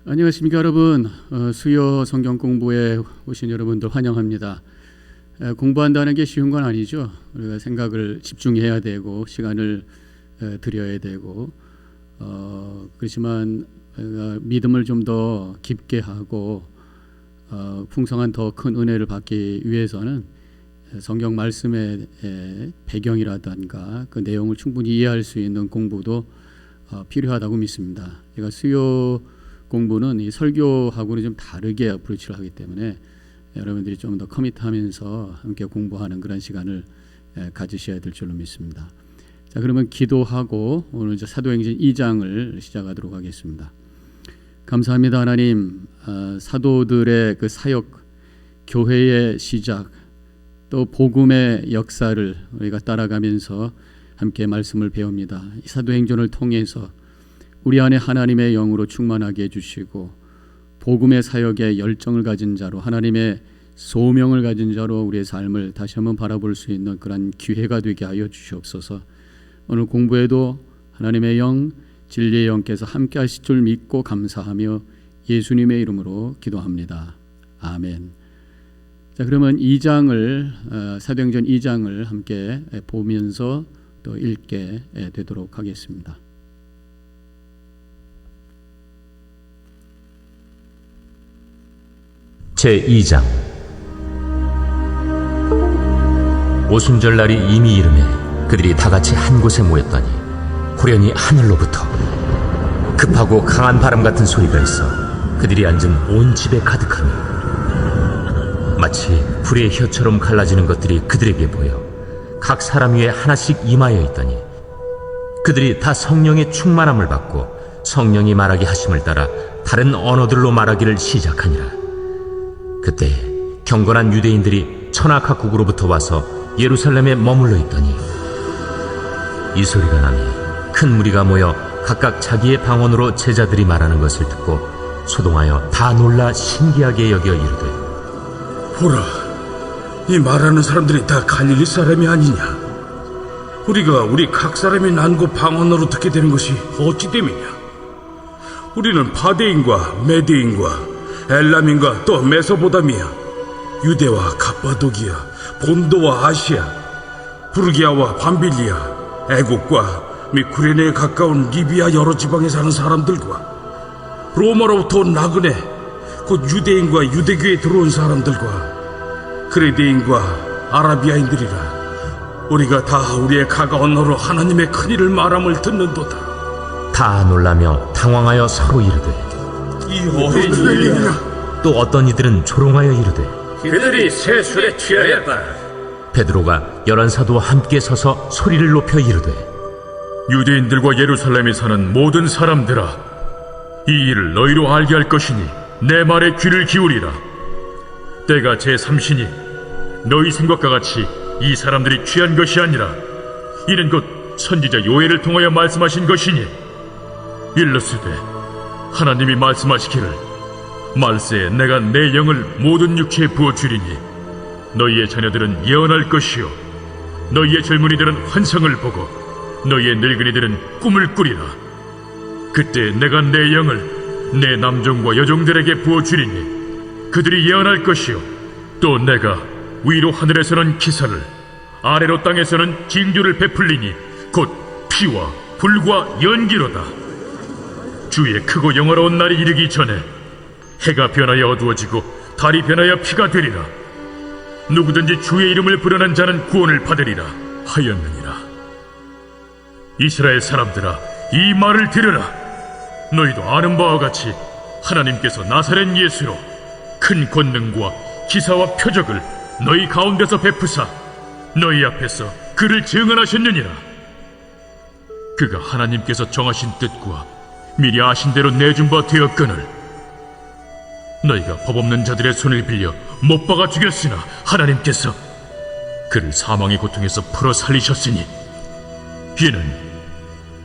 안녕하십니까 여러분. 수요 성경 공부에 오신 여러분들 환영합니다. 공부한다는 게 쉬운 건 아니죠. 우리가 생각을 집중해야 되고 시간을 들여야 되고 그렇지만 믿음을 좀 더 깊게 하고 풍성한 더 큰 은혜를 받기 위해서는 성경 말씀의 배경이라든가 그 내용을 충분히 이해할 수 있는 공부도 필요하다고 믿습니다. 제가 수요 공부는 이 설교하고는 좀 다르게 어프로치를 하기 때문에 여러분들이 좀 더 커밋하면서 함께 공부하는 그런 시간을 가지셔야 될 줄로 믿습니다. 자, 그러면 기도하고 오늘 이제 사도행전 2장을 시작하도록 하겠습니다. 감사합니다 하나님. 사도들의 그 사역, 교회의 시작, 또 복음의 역사를 우리가 따라가면서 함께 말씀을 배웁니다. 이 사도행전을 통해서 우리 안에 하나님의 영으로 충만하게 해주시고 복음의 사역에 열정을 가진 자로, 하나님의 소명을 가진 자로 우리의 삶을 다시 한번 바라볼 수 있는 그런 기회가 되게 하여 주시옵소서. 오늘 공부에도 하나님의 영, 진리의 영께서 함께 하실 줄 믿고 감사하며 예수님의 이름으로 기도합니다. 아멘. 자, 그러면 2장을 사도행전 2장을 함께 보면서 또 읽게 되도록 하겠습니다. 제2장. 오순절날이 이미 이르매 그들이 다같이 한 곳에 모였더니 호련히 하늘로부터 급하고 강한 바람 같은 소리가 있어 그들이 앉은 온 집에 가득하니 마치 불의 혀처럼 갈라지는 것들이 그들에게 보여 각 사람 위에 하나씩 임하여 있더니 그들이 다 성령의 충만함을 받고 성령이 말하게 하심을 따라 다른 언어들로 말하기를 시작하니라. 그때 경건한 유대인들이 천하 각국으로부터 와서 예루살렘에 머물러 있더니 이 소리가 나니 큰 무리가 모여 각각 자기의 방언으로 제자들이 말하는 것을 듣고 소동하여 다 놀라 신기하게 여겨 이르되, 보라, 이 말하는 사람들이 다 갈릴리 사람이 아니냐? 우리가 우리 각 사람이 난고 방언으로 듣게 되는 것이 어찌 됨이냐? 우리는 파데인과 메데인과 엘람인과 또 메소보다미아, 유대와 갑바도기아, 본도와 아시아, 부르기아와 밤빌리아, 애국과 및 구레네에 가까운 리비아 여러 지방에 사는 사람들과 로마로부터 온 나그네, 곧 유대인과 유대교에 들어온 사람들과 크레데인과 아라비아인들이라. 우리가 다 우리의 각 언어로 하나님의 큰일을 말함을 듣는도다. 다 놀라며 당황하여 서로 이르되, 이 어린 일이냐? 또 어떤 이들은 조롱하여 이르되, 그들이 새 술에 취하였다. 베드로가 11 사도와 함께 서서 소리를 높여 이르되, 유대인들과 예루살렘에 사는 모든 사람들아, 이 일을 너희로 알게 할 것이니 내 말에 귀를 기울이라. 때가 제3시니 너희 생각과 같이 이 사람들이 취한 것이 아니라 이는 곧 선지자 요엘을 통하여 말씀하신 것이니, 일러스되 하나님이 말씀하시기를 말세에 내가 내 영을 모든 육체에 부어주리니 너희의 자녀들은 예언할 것이요 너희의 젊은이들은 환상을 보고 너희의 늙은이들은 꿈을 꾸리라. 그때 내가 내 영을 내 남종과 여종들에게 부어주리니 그들이 예언할 것이요 또 내가 위로 하늘에서는 기사를 아래로 땅에서는 징조를 베풀리니 곧 피와 불과 연기로다. 주의 크고 영화로운 날이 이르기 전에 해가 변하여 어두워지고 달이 변하여 피가 되리라. 누구든지 주의 이름을 부르는 자는 구원을 받으리라 하였느니라. 이스라엘 사람들아, 이 말을 들으라. 너희도 아는 바와 같이 하나님께서 나사렛 예수로 큰 권능과 기사와 표적을 너희 가운데서 베푸사 너희 앞에서 그를 증언하셨느니라. 그가 하나님께서 정하신 뜻과 미리 아신 대로 내준 바 되었거늘 너희가 법 없는 자들의 손을 빌려 못 박아 죽였으나 하나님께서 그를 사망의 고통에서 풀어 살리셨으니 이는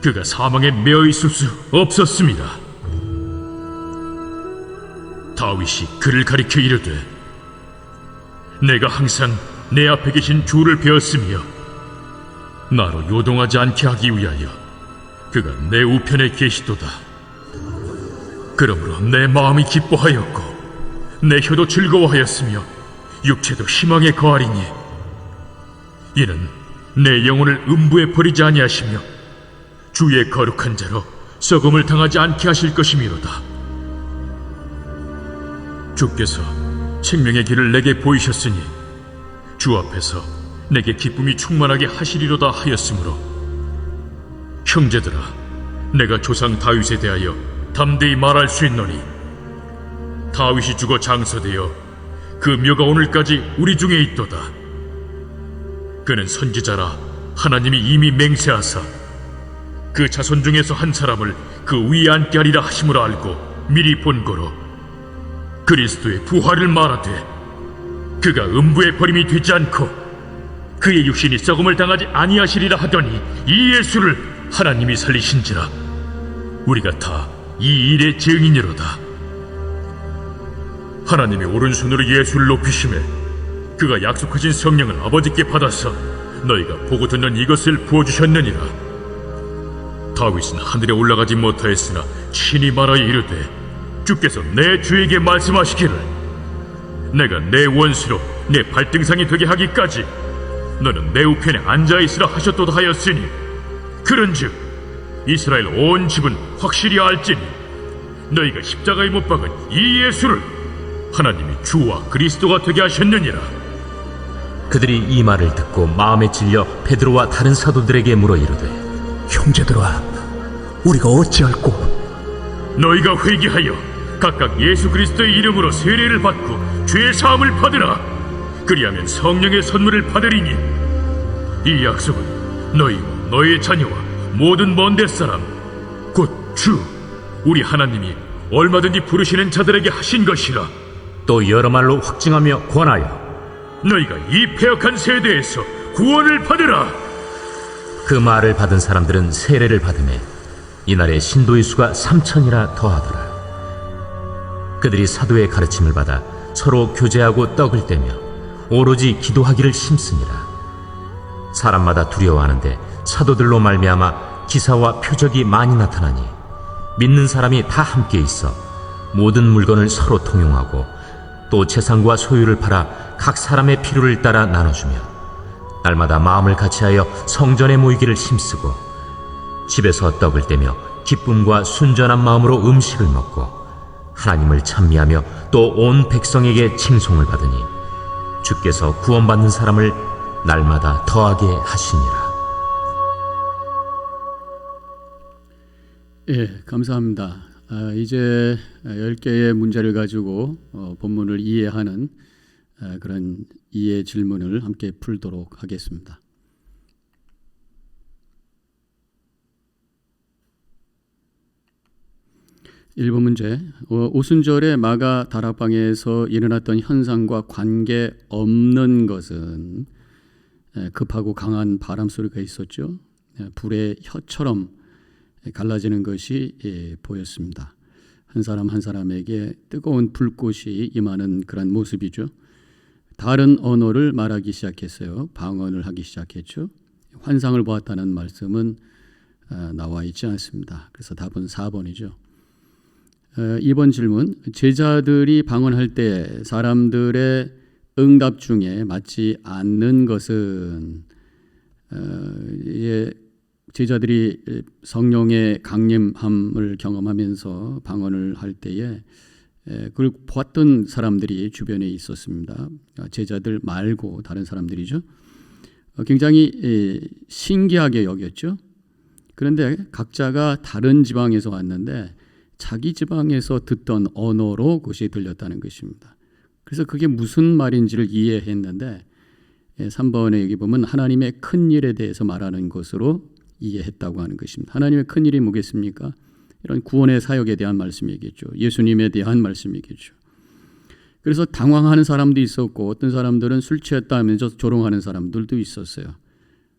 그가 사망에 매어 있을 수 없었습니다. 다윗이 그를 가리켜 이르되, 내가 항상 내 앞에 계신 주를 배웠으며 나로 요동하지 않게 하기 위하여 그가 내 우편에 계시도다. 그러므로 내 마음이 기뻐하였고 내 혀도 즐거워하였으며 육체도 희망에 거하리니 이는 내 영혼을 음부에 버리지 아니하시며 주의 거룩한 자로 썩음을 당하지 않게 하실 것이미로다. 주께서 생명의 길을 내게 보이셨으니 주 앞에서 내게 기쁨이 충만하게 하시리로다 하였으므로 형제들아, 내가 조상 다윗에 대하여 담대히 말할 수 있노니 다윗이 죽어 장사되어 그 묘가 오늘까지 우리 중에 있도다. 그는 선지자라 하나님이 이미 맹세하사 그 자손 중에서 한 사람을 그 위에 앉게 하리라 하심을 알고 미리 본 거로 그리스도의 부활을 말하되 그가 음부에 버림이 되지 않고 그의 육신이 썩음을 당하지 아니하시리라 하더니 이 예수를 하나님이 살리신지라. 우리가 다 이 일의 증인이로다. 하나님이 오른손으로 예수를 높이심에 그가 약속하신 성령을 아버지께 받아서 너희가 보고 듣는 이것을 부어주셨느니라. 다윗은 하늘에 올라가지 못하였으나 친히 말하여 이르되 주께서 내 주에게 말씀하시기를 내가 내 원수로 내 발등상이 되게 하기까지 너는 내 우편에 앉아있으라 하셨도다 하였으니 그런즉 이스라엘 온 집은 확실히 알지니 너희가 십자가에 못 박은 이 예수를 하나님이 주와 그리스도가 되게 하셨느니라. 그들이 이 말을 듣고 마음에 찔려 베드로와 다른 사도들에게 물어 이르되 형제들아, 우리가 어찌할꼬? 너희가 회개하여 각각 예수 그리스도의 이름으로 세례를 받고 죄 사함을 받으라. 그리하면 성령의 선물을 받으리니 이 약속은 너희와 너희의 자녀와 모든 먼 데 사람 곧 주 우리 하나님이 얼마든지 부르시는 자들에게 하신 것이라. 또 여러 말로 확증하며 권하여 너희가 이 패역한 세대에서 구원을 받으라. 그 말을 받은 사람들은 세례를 받으매 이날에 신도의 수가 3,000이라 더하더라. 그들이 사도의 가르침을 받아 서로 교제하고 떡을 떼며 오로지 기도하기를 힘쓰니라. 사람마다 두려워하는데 사도들로 말미암아 기사와 표적이 많이 나타나니 믿는 사람이 다 함께 있어 모든 물건을 서로 통용하고 또 재산과 소유를 팔아 각 사람의 필요를 따라 나눠주며 날마다 마음을 같이하여 성전에 모이기를 힘쓰고 집에서 떡을 떼며 기쁨과 순전한 마음으로 음식을 먹고 하나님을 찬미하며 또 온 백성에게 칭송을 받으니 주께서 구원받는 사람을 날마다 더하게 하시니라. 예, 감사합니다. 이제 10개의 문제를 가지고 본문을 이해하는 그런 이해 질문을 함께 풀도록 하겠습니다. 1번 문제, 오순절에 마가 다락방에서 일어났던 현상과 관계없는 것은 급하고 강한 바람 소리가 있었죠. 불의 혀처럼 갈라지는 것이 보였습니다. 한 사람 한 사람에게 뜨거운 불꽃이 임하는 그런 모습이죠. 다른 언어를 말하기 시작했어요. 방언을 하기 시작했죠. 환상을 보았다는 말씀은 나와 있지 않습니다. 그래서 답은 4번이죠. 2번 질문, 제자들이 방언할 때 사람들의 응답 중에 맞지 않는 것은 제자들이 성령의 강림함을 경험하면서 방언을 할 때에 그걸 보았던 사람들이 주변에 있었습니다. 제자들 말고 다른 사람들이죠. 굉장히 신기하게 여겼죠. 그런데 각자가 다른 지방에서 왔는데 자기 지방에서 듣던 언어로 그것이 들렸다는 것입니다. 그래서 그게 무슨 말인지를 이해했는데 3번에 여기 보면 하나님의 큰 일에 대해서 말하는 것으로 이해했다고 하는 것입니다. 하나님의 큰 일이 뭐겠습니까? 이런 구원의 사역에 대한 말씀이겠죠. 예수님에 대한 말씀이겠죠. 그래서 당황하는 사람도 있었고 어떤 사람들은 술 취했다 하면서 조롱하는 사람들도 있었어요.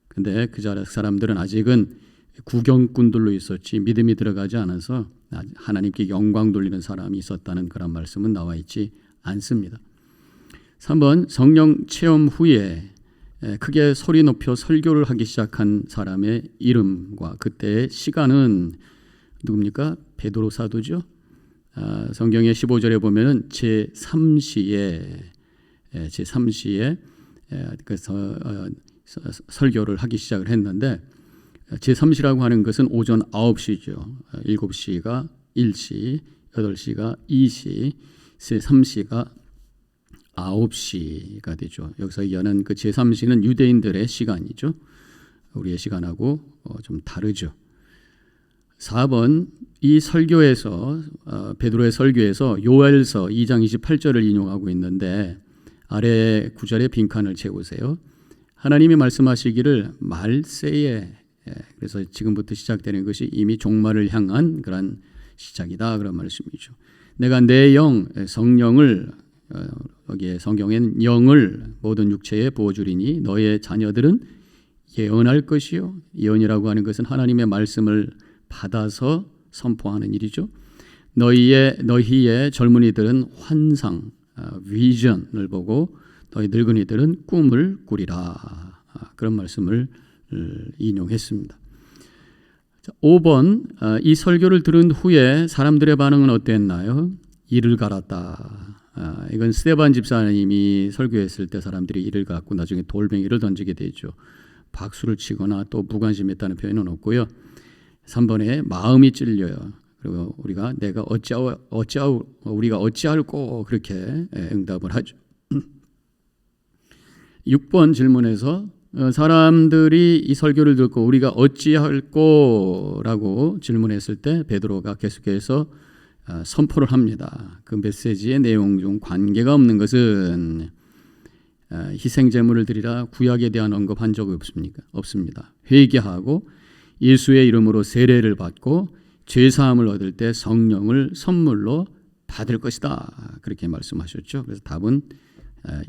근데 그 사람들은 아직은 구경꾼들로 있었지 믿음이 들어가지 않아서 하나님께 영광 돌리는 사람이 있었다는 그런 말씀은 나와 있지 않습니다. 3번, 성령 체험 후에 크게 소리 높여 설교를 하기 시작한 사람의 이름과 그때의 시간은 누굽니까? 베드로 사도죠. 성경의 15절에 보면은 제3시에 설교를 하기 시작을 했는데, 제3시라고 하는 것은 오전 9시죠. 7시가 1시, 8시가 2시, 제3시가 9시가 되죠. 여기서 얘기하는 그 제3시는 유대인들의 시간이죠. 우리의 시간하고 좀 다르죠. 4번, 이 설교에서 베드로의 설교에서 요엘서 2장 28절을 인용하고 있는데, 아래 구절에 빈칸을 채우세요. 하나님이 말씀하시기를 말세에, 그래서 지금부터 시작되는 것이 이미 종말을 향한 그런 시작이다, 그런 말씀이죠. 내가 내 영, 성령을, 여기에 성경에는 영을 모든 육체에 부어주리니 너의 자녀들은 예언할 것이요. 예언이라고 하는 것은 하나님의 말씀을 받아서 선포하는 일이죠. 너희의 젊은이들은 환상, 비전을 보고 너희 늙은이들은 꿈을 꾸리라. 그런 말씀을 인용했습니다. 5번, 이 설교를 들은 후에 사람들의 반응은 어땠나요? 이를 갈았다. 이건 스데반 집사님이 설교했을 때 사람들이 이를 갈았고 나중에 돌멩이를 던지게 되죠. 박수를 치거나 또 무관심했다는 표현은 없고요. 3번에 마음이 찔려요. 그리고 우리가 우리가 어찌할꼬 그렇게 응답을 하죠. 6번 질문에서 사람들이 이 설교를 듣고 우리가 어찌할꼬라고 질문했을 때 베드로가 계속해서 선포를 합니다. 그 메시지의 내용 중 관계가 없는 것은 희생 제물을 드리라 구약에 대한 언급한 적이 없습니다. 회개하고 예수의 이름으로 세례를 받고 죄사함을 얻을 때 성령을 선물로 받을 것이다. 그렇게 말씀하셨죠. 그래서 답은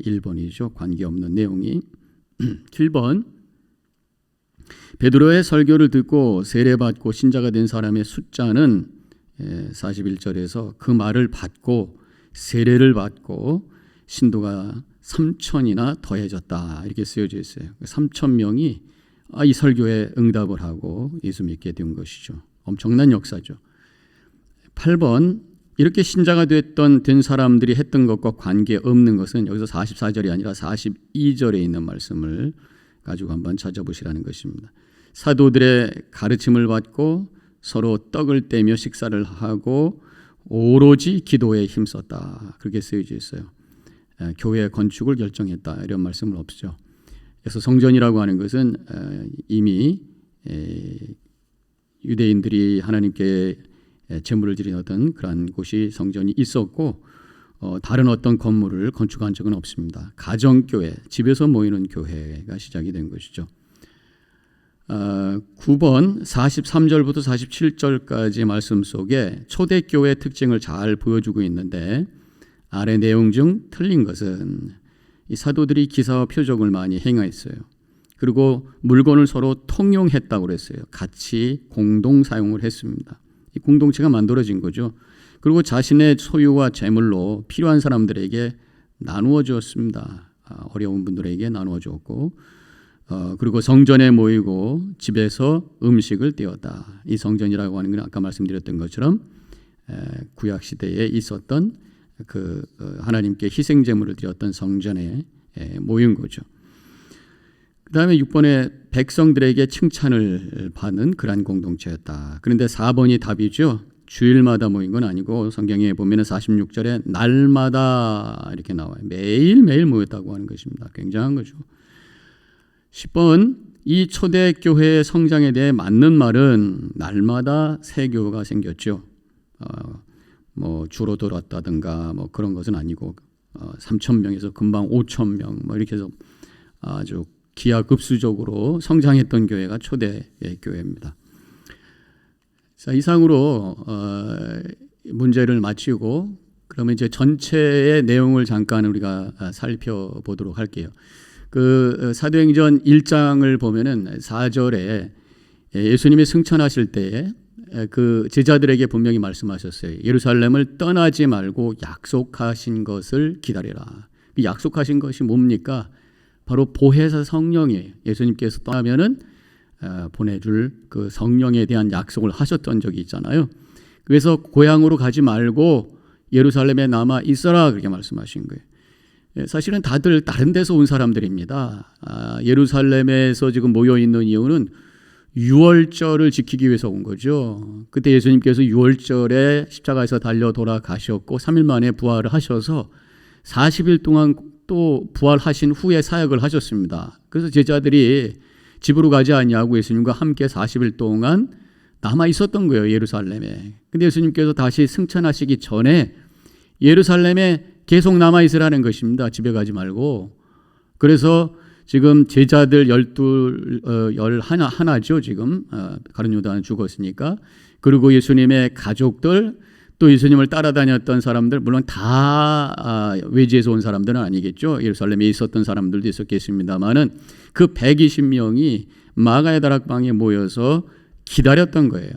1번이죠. 관계없는 내용이. 7번, 베드로의 설교를 듣고 세례받고 신자가 된 사람의 숫자는 41절에서 그 말을 받고 세례를 받고 신도가 3,000이나 더해졌다. 이렇게 쓰여져 있어요. 3,000명이 이 설교에 응답을 하고 예수 믿게 된 것이죠. 엄청난 역사죠. 8번, 이렇게 신자가 된 사람들이 했던 것과 관계없는 것은 여기서 44절이 아니라 42절에 있는 말씀을 가지고 한번 찾아보시라는 것입니다. 사도들의 가르침을 받고 서로 떡을 떼며 식사를 하고 오로지 기도에 힘썼다. 그렇게 쓰여져 있어요. 교회 건축을 결정했다. 이런 말씀은 없죠. 그래서 성전이라고 하는 것은 이미 유대인들이 하나님께 제물을 드리는 어떤 그런 곳이 성전이 있었고 다른 어떤 건물을 건축한 적은 없습니다. 가정교회, 집에서 모이는 교회가 시작이 된 것이죠. 9번 43절부터 47절까지 말씀 속에 초대교회의 특징을 잘 보여주고 있는데 아래 내용 중 틀린 것은 이 사도들이 기사와 표적을 많이 행했어요. 그리고 물건을 서로 통용했다고 그랬어요. 같이 공동 사용을 했습니다. 이 공동체가 만들어진 거죠. 그리고 자신의 소유와 재물로 필요한 사람들에게 나누어 주었습니다. 어려운 분들에게 나누어 주었고 그리고 성전에 모이고 집에서 음식을 띄웠다. 이 성전이라고 하는 건 아까 말씀드렸던 것처럼 구약 시대에 있었던 그 하나님께 희생 제물을 드렸던 성전에 모인 거죠. 그 다음에 6번에 백성들에게 칭찬을 받는 그러한 공동체였다. 그런데 4번이 답이죠. 주일마다 모인 건 아니고 성경에 보면 46절에 날마다 이렇게 나와요. 매일매일 모였다고 하는 것입니다. 굉장한 거죠. 10번 이 초대교회의 성장에 대해 맞는 말은 날마다 새 교회가 생겼죠. 뭐 줄어들었다든가 뭐 그런 것은 아니고 3,000명에서 금방 5,000명 뭐 이렇게 해서 아주 기하급수적으로 성장했던 교회가 초대 교회입니다. 자, 이상으로 문제를 마치고 그러면 이제 전체의 내용을 잠깐 우리가 살펴보도록 할게요. 그 사도행전 1장을 보면은 4절에 예수님이 승천하실 때에 그 제자들에게 분명히 말씀하셨어요. 예루살렘을 떠나지 말고 약속하신 것을 기다려라. 그 약속하신 것이 뭡니까? 바로 보혜사 성령이에요. 예수님께서 떠나면은 보내줄 그 성령에 대한 약속을 하셨던 적이 있잖아요. 그래서 고향으로 가지 말고 예루살렘에 남아 있어라 그렇게 말씀하신 거예요. 사실은 다들 다른 데서 온 사람들입니다. 예루살렘에서 지금 모여 있는 이유는 유월절을 지키기 위해서 온 거죠. 그때 예수님께서 유월절에 십자가에서 달려 돌아가셨고 3일 만에 부활을 하셔서 40일 동안 또 부활하신 후에 사역을 하셨습니다. 그래서 제자들이 집으로 가지 않냐고 예수님과 함께 40일 동안 남아 있었던 거예요, 예루살렘에. 근데 예수님께서 다시 승천하시기 전에 예루살렘에 계속 남아 있으라는 것입니다. 집에 가지 말고. 그래서 지금 제자들 11죠 지금. 가룟 요단은 죽었으니까. 그리고 예수님의 가족들, 또 예수님을 따라다녔던 사람들, 물론 다 외지에서 온 사람들은 아니겠죠. 예루살렘에 있었던 사람들도 있었겠습니다만은 그 120명이 마가의 다락방에 모여서 기다렸던 거예요.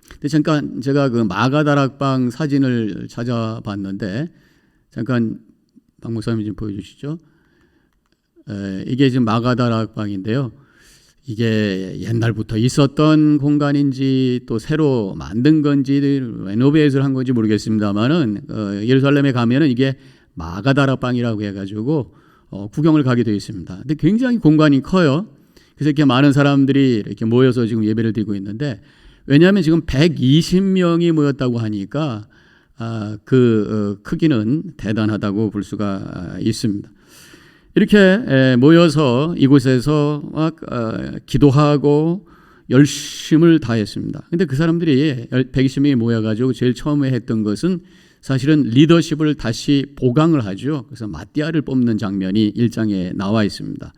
근데 잠깐 제가 그 마가 다락방 사진을 찾아봤는데 잠깐 박 목사님 좀 보여주시죠. 이게 지금 마가 다락방인데요. 이게 옛날부터 있었던 공간인지 또 새로 만든 건지 레노베이트를 한 건지 모르겠습니다만은 예루살렘에 가면은 이게 마가 다락방이라고 해가지고 구경을 가게 되어 있습니다. 근데 굉장히 공간이 커요. 그래서 이렇게 많은 사람들이 이렇게 모여서 지금 예배를 드리고 있는데 왜냐하면 지금 120명이 모였다고 하니까 그 크기는 대단하다고 볼 수가 있습니다. 이렇게 모여서 이곳에서 막 기도하고 열심을 다했습니다. 근데 그 사람들이 120명이 모여가지고 제일 처음에 했던 것은 사실은 리더십을 다시 보강을 하죠. 그래서 마띠아를 뽑는 장면이 1장에 나와 있습니다.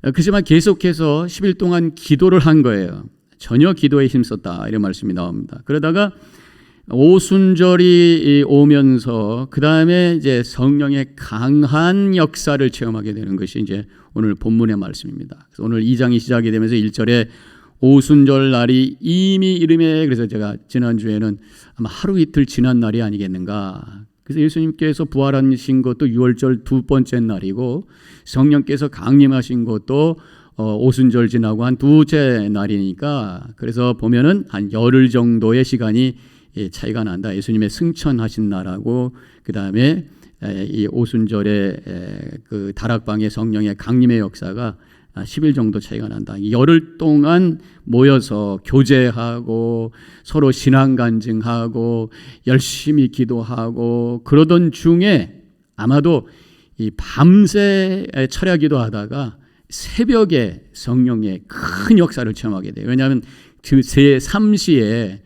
그렇지만 계속해서 10일 동안 기도를 한 거예요. 전혀 기도에 힘썼다 이런 말씀이 나옵니다. 그러다가 오순절이 오면서 그 다음에 이제 성령의 강한 역사를 체험하게 되는 것이 이제 오늘 본문의 말씀입니다. 그래서 오늘 2장이 시작이 되면서 1절에 오순절 날이 이미 이름에, 그래서 제가 지난주에는 아마 하루 이틀 지난 날이 아니겠는가. 그래서 예수님께서 부활하신 것도 6월절 두 번째 날이고 성령께서 강림하신 것도 오순절 지나고 한 두째 날이니까 그래서 보면은 한 열흘 정도의 시간이 차이가 난다. 예수님의 승천하신 날하고 그 다음에 이 오순절의 그 다락방의 성령의 강림의 역사가 10일 정도 차이가 난다. 열흘 동안 모여서 교제하고 서로 신앙 간증하고 열심히 기도하고 그러던 중에 아마도 이 밤새 철야 기도하다가 새벽에 성령의 큰 역사를 체험하게 돼요. 왜냐하면 그 제3시에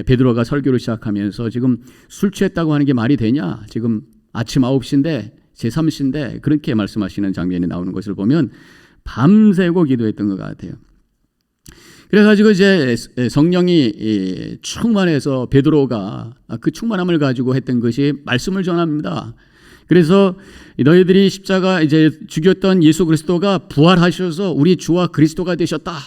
베드로가 설교를 시작하면서 지금 술 취했다고 하는 게 말이 되냐? 지금 아침 9시인데 제3시인데 그렇게 말씀하시는 장면이 나오는 것을 보면 밤새고 기도했던 것 같아요. 그래가지고 이제 성령이 충만해서 베드로가 그 충만함을 가지고 했던 것이 말씀을 전합니다. 그래서 너희들이 십자가 이제 죽였던 예수 그리스도가 부활하셔서 우리 주와 그리스도가 되셨다.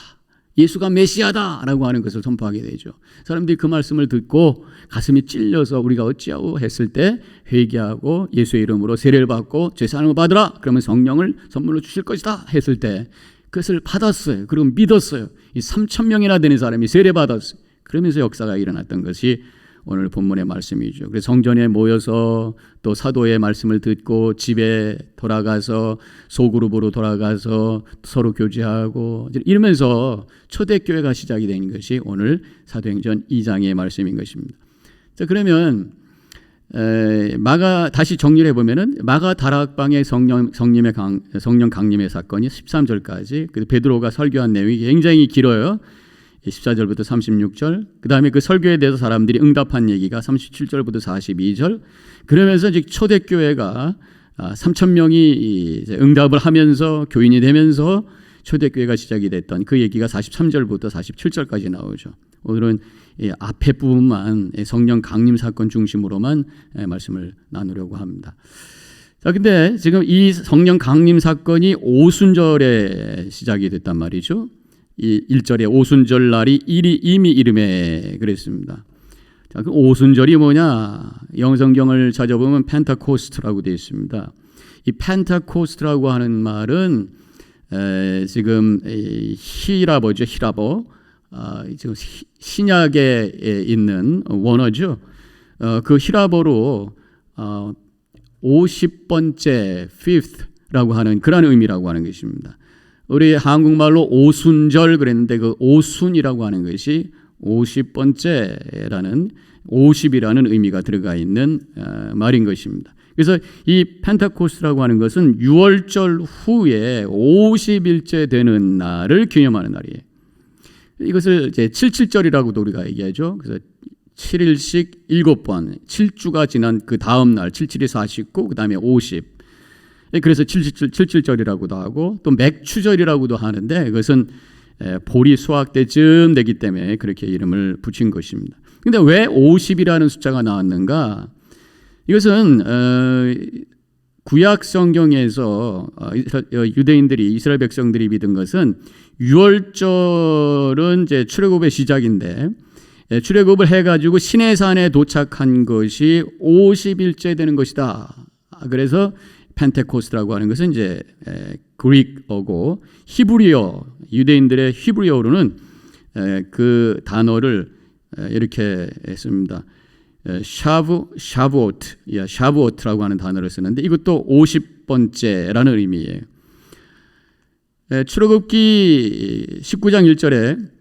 예수가 메시아다라고 하는 것을 선포하게 되죠. 사람들이 그 말씀을 듣고 가슴이 찔려서 우리가 어찌하고 했을 때 회개하고 예수의 이름으로 세례를 받고 죄사함을 받으라. 그러면 성령을 선물로 주실 것이다 했을 때 그것을 받았어요. 그리고 믿었어요. 이 3,000명이나 되는 사람이 세례 받았어요. 그러면서 역사가 일어났던 것이 오늘 본문의 말씀이죠. 그래서 성전에 모여서 또 사도의 말씀을 듣고 집에 돌아가서 소그룹으로 돌아가서 서로 교제하고 이러면서 초대교회가 시작이 되는 것이 오늘 사도행전 2장의 말씀인 것입니다. 자, 그러면 마가 다시 정리를 해보면은 마가 다락방의 성령 강림의 사건이 13절까지 그리고 베드로가 설교한 내용이 굉장히 길어요. 14절부터 36절, 그 다음에 그 설교에 대해서 사람들이 응답한 얘기가 37절부터 42절, 그러면서 이제 초대교회가 3,000명이 응답을 하면서 교인이 되면서 초대교회가 시작이 됐던 그 얘기가 43절부터 47절까지 나오죠. 오늘은 앞에 부분만 성령 강림 사건 중심으로만 말씀을 나누려고 합니다. 자, 근데 지금 이 성령 강림 사건이 오순절에 시작이 됐단 말이죠. 이 1절에 오순절 날이 이미 이름에 그랬습니다. 자, 그 오순절이 뭐냐? 영성경을 찾아보면 펜타코스트라고 되어 있습니다. 이 펜타코스트라고 하는 말은 지금 히라버죠. 히라버. 지금 신약에 있는 원어죠. 그 히라보로 50번째, fifth라고 하는 그런 의미라고 하는 것입니다. 우리 한국말로 오순절 그랬는데 그 오순이라고 하는 것이 50번째라는 50이라는 의미가 들어가 있는 말인 것입니다. 그래서 이 펜테코스트라고 하는 것은 6월절 후에 50일째 되는 날을 기념하는 날이에요. 이것을 이제 77절이라고도 우리가 얘기하죠. 그래서 7일씩 7번, 7주가 지난 그 다음 날 77이 49, 그 다음에 50. 그래서 77절이라고도 하고 또 맥추절이라고도 하는데 그것은 보리 수확 때쯤 되기 때문에 그렇게 이름을 붙인 것입니다. 그런데 왜 50이라는 숫자가 나왔는가? 이것은 구약 성경에서 유대인들이 이스라엘 백성들이 믿은 것은 6월절은 이제 출애굽의 시작인데 출애굽을 해가지고 시내산에 도착한 것이 50일째 되는 것이다. 그래서 펜테코스트라고 하는 것은 이제 그릭어고 히브리어 유대인들의 히브리어로는 그 단어를 이렇게 씁니다. 샤브오트라고 하는 단어를 쓰는데 이것도 50번째라는 의미예요. 출애굽기 19장 1절에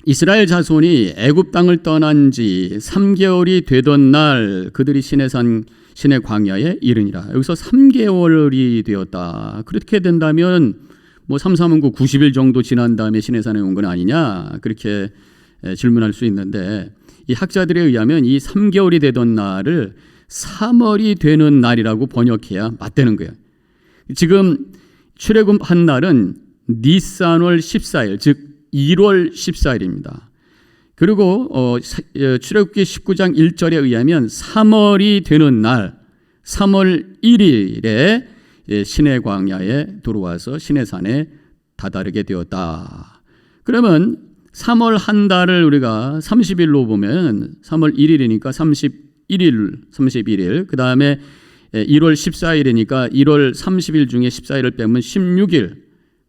이스라엘 자손이 애굽 땅을 떠난 지 3개월이 되던 날 그들이 시내 광야에 이르니라. 여기서 3개월이 되었다. 그렇게 된다면 뭐 3, 3은 9, 90일 정도 지난 다음에 시내산에 온 건 아니냐 그렇게 질문할 수 있는데 이 학자들에 의하면 이 3개월이 되던 날을 3월이 되는 날이라고 번역해야 맞다는 거예요. 지금 출애굽한 날은 니산월 14일 즉 1월 14일입니다. 그리고 출애굽기 19장 1절에 의하면 3월이 되는 날 3월 1일에 시내 광야에 들어와서 시내산에 다다르게 되었다. 그러면 3월 한 달을 우리가 30일로 보면 3월 1일이니까 31일 그 다음에 1월 14일이니까 1월 30일 중에 14일을 빼면 16일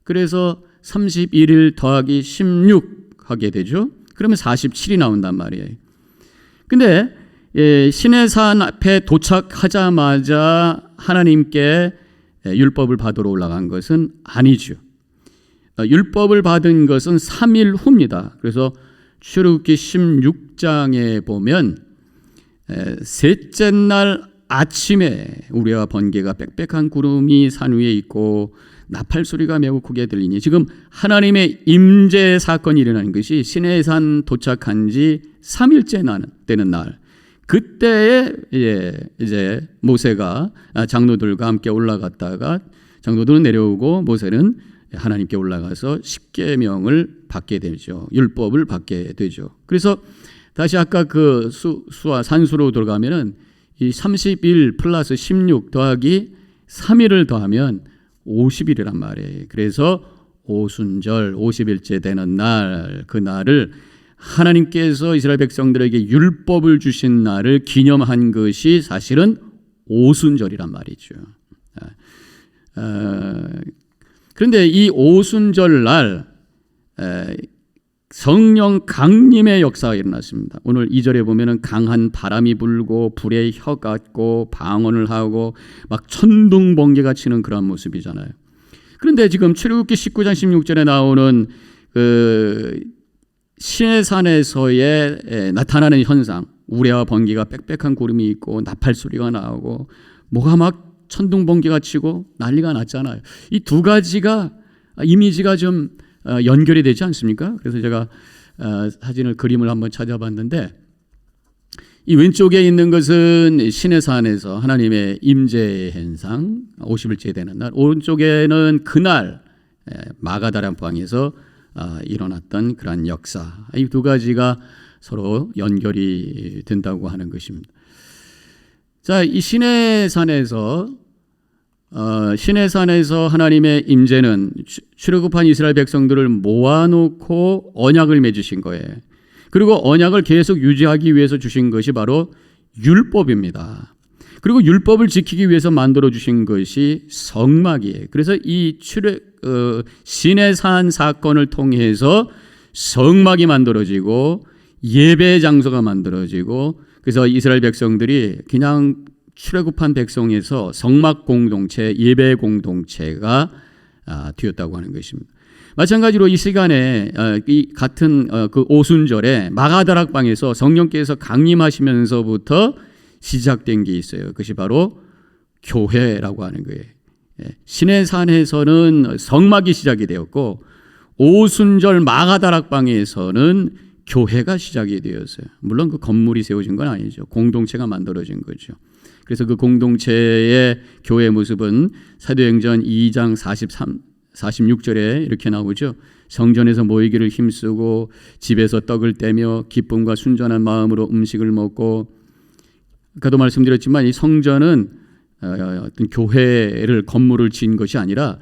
그래서 31일 더하기 16 하게 되죠. 그러면 47이 나온단 말이에요. 근데 시내산 앞에 도착하자마자 하나님께 율법을 받으러 올라간 것은 아니죠. 율법을 받은 것은 3일 후입니다. 그래서 출애굽기 16장에 보면 셋째 날 아침에 우레와 번개가 빽빽한 구름이 산 위에 있고 나팔 소리가 매우 크게 들리니 지금 하나님의 임재 사건이 일어나는 것이 시내산 도착한 지 3일째 되는 날 그때에 이제 모세가 장로들과 함께 올라갔다가 장로들은 내려오고 모세는 하나님께 올라가서 십계명을 받게 되죠. 율법을 받게 되죠. 그래서 다시 아까 그 수와 산수로 들어가면은 이 30일 플러스 16 더하기 3일을 더하면 50일이란 말이에요. 그래서 오순절 50일째 되는 날 그 날을 하나님께서 이스라엘 백성들에게 율법을 주신 날을 기념한 것이 사실은 오순절이란 말이죠. 그런데 이 오순절 날 성령 강림의 역사가 일어났습니다. 오늘 2절에 보면은 강한 바람이 불고 불의 혀 같고 방언을 하고 막 천둥 번개가 치는 그런 모습이잖아요. 그런데 지금 출애굽기 19장 16절에 나오는 그 시내산에서의 나타나는 현상, 우레와 번개가 빽빽한 구름이 있고 나팔 소리가 나오고 뭐가 막 천둥 번개가 치고 난리가 났잖아요. 이 두 가지가 이미지가 좀 연결이 되지 않습니까? 그래서 제가 사진을 그림을 한번 찾아봤는데 이 왼쪽에 있는 것은 시내산에서 하나님의 임재 현상 50일째 되는 날, 오른쪽에는 그날 마가다란 방에서 일어났던 그런 역사. 이 두 가지가 서로 연결이 된다고 하는 것입니다. 자, 이 시내산에서 하나님의 임재는 출애굽한 이스라엘 백성들을 모아놓고 언약을 맺으신 거예요. 그리고 언약을 계속 유지하기 위해서 주신 것이 바로 율법입니다. 그리고 율법을 지키기 위해서 만들어 주신 것이 성막이에요. 그래서 이 시내산 사건을 통해서 성막이 만들어지고 예배 장소가 만들어지고, 그래서 이스라엘 백성들이 그냥 출애굽한 백성에서 성막 공동체, 예배 공동체가 되었다고 하는 것입니다. 마찬가지로 이 시간에 이 같은 그 오순절에 마가다락방에서 성령께서 강림하시면서부터 시작된 게 있어요. 그것이 바로 교회라고 하는 거예요. 시내산에서는 성막이 시작이 되었고, 오순절 마가다락방에서는 교회가 시작이 되었어요. 물론 그 건물이 세워진 건 아니죠. 공동체가 만들어진 거죠. 그래서 그 공동체의 교회 모습은 사도행전 2장 46절에 이렇게 나오죠. 성전에서 모이기를 힘쓰고 집에서 떡을 떼며 기쁨과 순전한 마음으로 음식을 먹고. 아까도 말씀드렸지만 이 성전은 어떤 교회를 건물을 지은 것이 아니라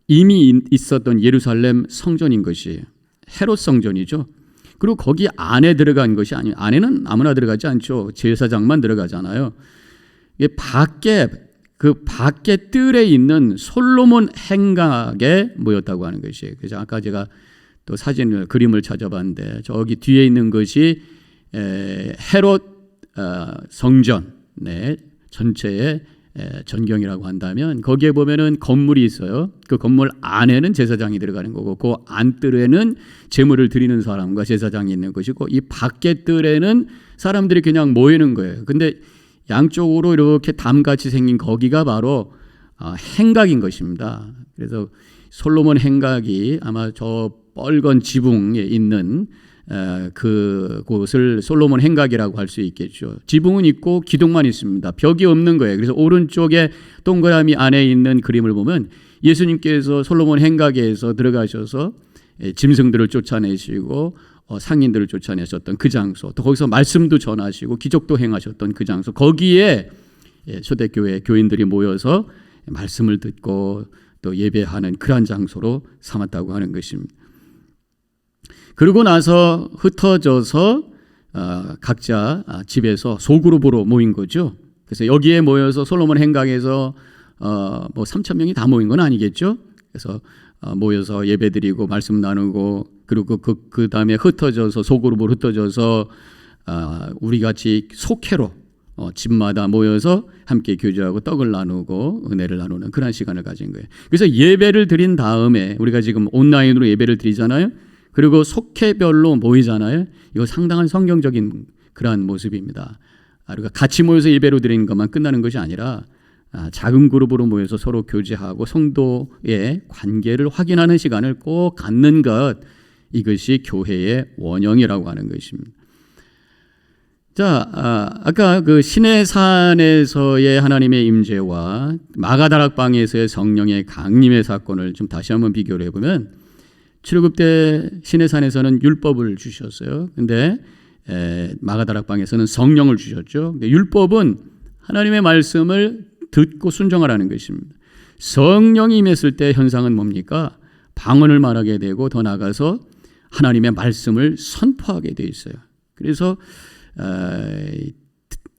이미 있었던 예루살렘 성전인 것이에요. 헤롯 성전이죠. 그리고 거기 안에 들어간 것이 아니에요. 안에는 아무나 들어가지 않죠. 제사장만 들어가잖아요. 그 밖에 뜰에 있는 솔로몬 행각에 모였다고 하는 것이에요. 그래서 아까 제가 또 그림을 찾아봤는데 저기 뒤에 있는 것이 헤롯 성전 전체의 전경이라고 한다면, 거기에 보면은 건물이 있어요. 그 건물 안에는 제사장이 들어가는 거고, 그 안뜰에는 제물을 드리는 사람과 제사장이 있는 것이고, 이 밖에 뜰에는 사람들이 그냥 모이는 거예요. 근데 양쪽으로 이렇게 담같이 생긴 거기가 바로 행각인 것입니다. 그래서 솔로몬 행각이 아마 저 뻘건 지붕에 있는 그곳을 솔로몬 행각이라고 할 수 있겠죠. 지붕은 있고 기둥만 있습니다. 벽이 없는 거예요. 그래서 오른쪽에 동그라미 안에 있는 그림을 보면 예수님께서 솔로몬 행각에서 들어가셔서 짐승들을 쫓아내시고 상인들을 쫓아내셨던 그 장소, 또 거기서 말씀도 전하시고 기적도 행하셨던 그 장소, 거기에 초대교회 교인들이 모여서 말씀을 듣고 또 예배하는 그러한 장소로 삼았다고 하는 것입니다. 그러고 나서 흩어져서 각자 집에서 소그룹으로 모인 거죠. 그래서 여기에 모여서 솔로몬 행각에서 뭐 3,000명이 다 모인 건 아니겠죠. 그래서 모여서 예배드리고 말씀 나누고, 그리고 그 다음에 흩어져서 소그룹으로 흩어져서 우리 같이 속회로 집마다 모여서 함께 교제하고 떡을 나누고 은혜를 나누는 그런 시간을 가진 거예요. 그래서 예배를 드린 다음에 우리가 지금 온라인으로 예배를 드리잖아요. 그리고 속회별로 모이잖아요. 이거 상당한 성경적인 그러한 모습입니다. 우리가 같이 모여서 예배로 드리는 것만 끝나는 것이 아니라 작은 그룹으로 모여서 서로 교제하고 성도의 관계를 확인하는 시간을 꼭 갖는 것, 이것이 교회의 원형이라고 하는 것입니다. 자, 아까 그 시내산에서의 하나님의 임재와 마가다락방에서의 성령의 강림의 사건을 좀 다시 한번 비교를 해보면, 출애굽 때 시내산에서는 율법을 주셨어요. 근데 마가다락방에서는 성령을 주셨죠. 율법은 하나님의 말씀을 듣고 순종하라는 것입니다. 성령이 임했을 때 현상은 뭡니까? 방언을 말하게 되고 더 나아가서 하나님의 말씀을 선포하게 돼 있어요. 그래서